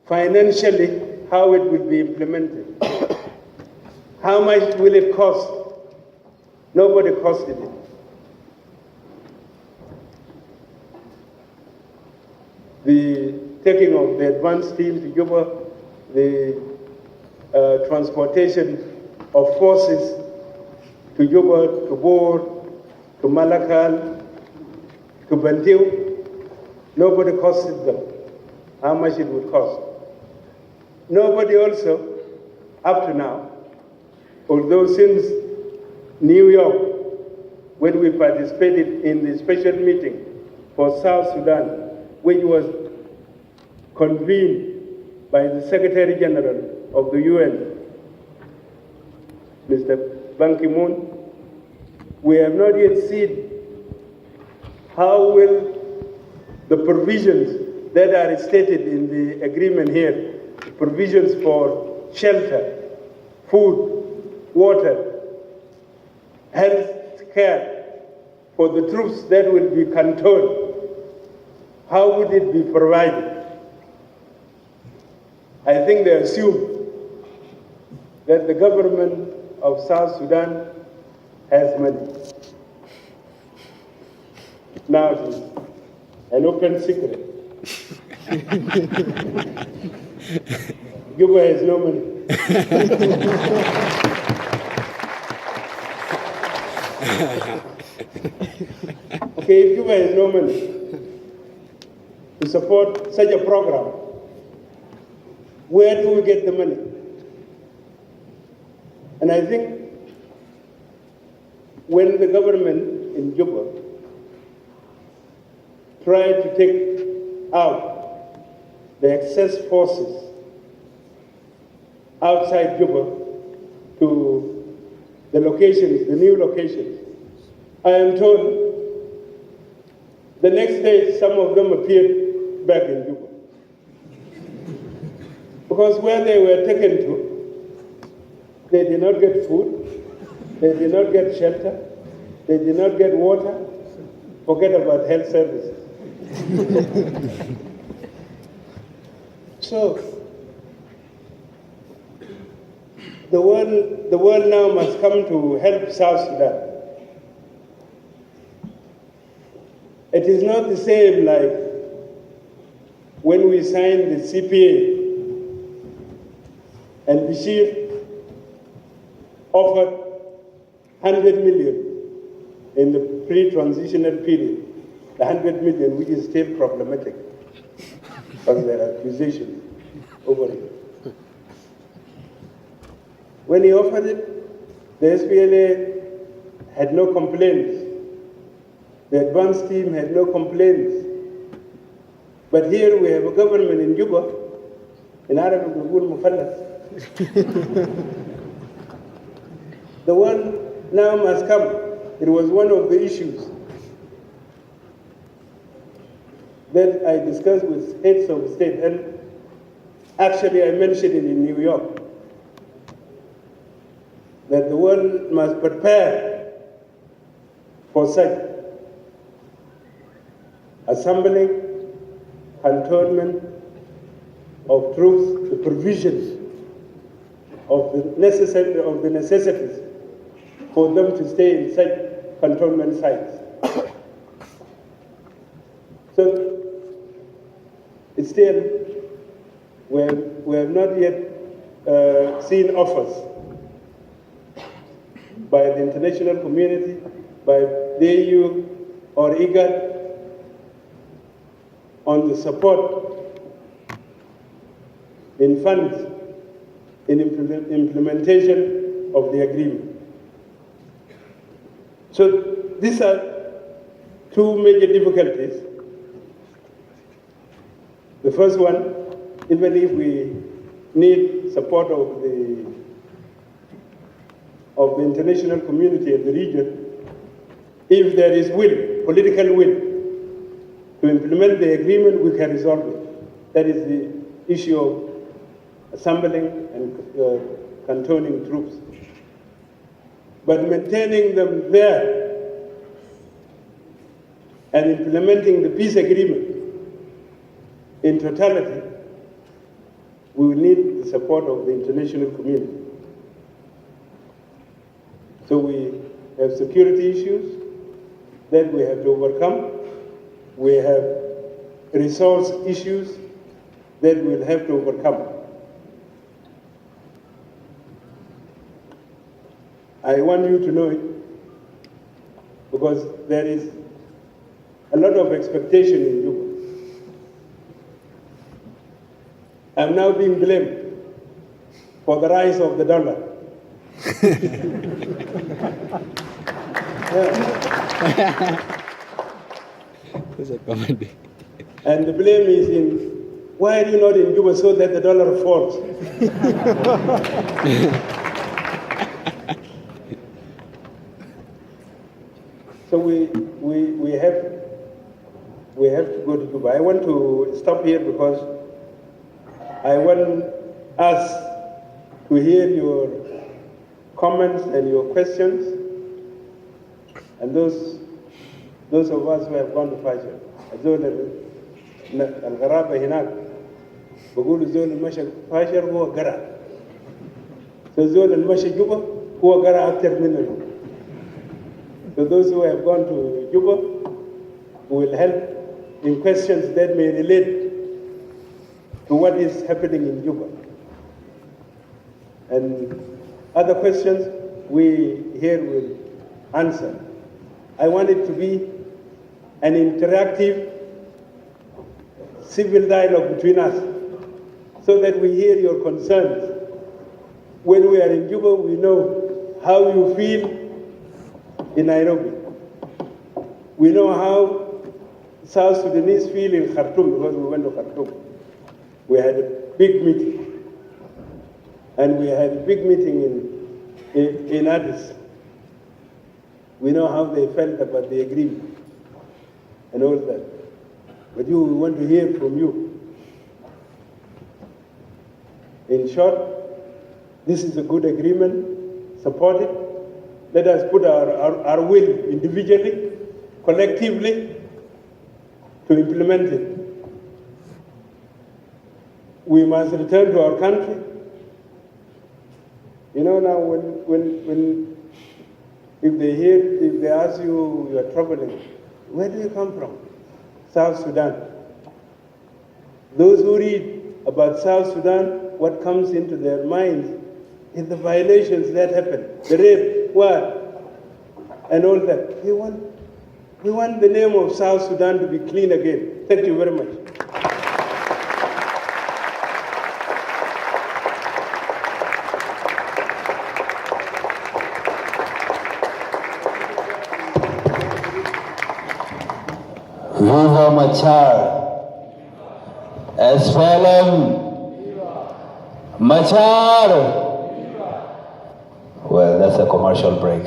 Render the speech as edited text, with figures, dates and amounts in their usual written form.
financially how it will be implemented. How much will it cost? Nobody costed it. The taking of the advanced team to Juba, the transportation of forces to Juba, to Bor, to Malakal, to Bantiu, nobody costed them how much it would cost. Nobody also, up to now, although since New York, when we participated in the special meeting for South Sudan, which was convened by the Secretary General of the UN, Mr. Ban Ki-moon, we have not yet seen how will the provisions that are stated in the agreement here, provisions for shelter, food, water, health care for the troops that will be cantoned, how would it be provided? I think they assume that the government of South Sudan has money. Now it is an open secret. Juba has no money. Okay, if Juba has no money to support such a program, where do we get the money? And I think when the government in Juba tried to take out the excess forces outside Juba to the locations, the new locations, I am told the next day some of them appeared back in Juba. Because where they were taken to, they did not get food, they did not get shelter, they did not get water, forget about health services. So, the world now must come to help South Sudan. It is not the same like when we signed the CPA and Bashir offered 100 million in the pre-transitional period, the 100 million which is still problematic because there are accusations over it. When he offered it, the SPLA had no complaints. The advanced team had no complaints. But here we have a government in Juba, in Arabic, Mufallas. The world now must come. It was one of the issues that I discussed with heads of state, and actually I mentioned it in New York, that the world must prepare for such assembling, cantonment of troops, the provisions of the necessities for them to stay in such cantonment sites. So it's still, we have not yet seen offers by the international community, by the EU or IGAD on the support in funds in implementation of the agreement. So these are two major difficulties. The first one, even if we need support of the international community and the region, if there is will, political will, to implement the agreement, we can resolve it. That is the issue of assembling and cantonning troops. But maintaining them there and implementing the peace agreement in totality need the support of the international community. So we have security issues that we have to overcome. We have resource issues that we'll have to overcome. I want you to know it because there is a lot of expectation in Juba. I'm now being blamed for the rise of the dollar. And the blame is in, why are you not in Juba so that the dollar falls? So we have to go to Juba. I want to stop here because I want us to hear your comments and your questions, and those of us who have gone to Fajr. الزول الغرابة هناك بقول الزول المشى فاشر هو قرأ. الزول المشى جوبا هو قرأ أكثر منه. So those who have gone to Juba will help in questions that may relate to what is happening in Juba. And other questions we here will answer. I want it to be an interactive civil dialogue between us so that we hear your concerns. When we are in Juba, we know how you feel in Nairobi. We know how South Sudanese feel in Khartoum because we went to Khartoum. We had a big meeting. And we had a big meeting in Addis. We know how they felt about the agreement and all that. But we want to hear from you. In short, this is a good agreement, support it. Let us put our will individually, collectively, to implement it. We must return to our country. You know now if they ask you, you are traveling, where do you come from? South Sudan. Those who read about South Sudan, what comes into their minds is the violations that happen, the rape, and all that. We want the name of South Sudan to be clean again. Thank you very much. Viva Machar! SPLM! Machar! Well, that's a commercial break.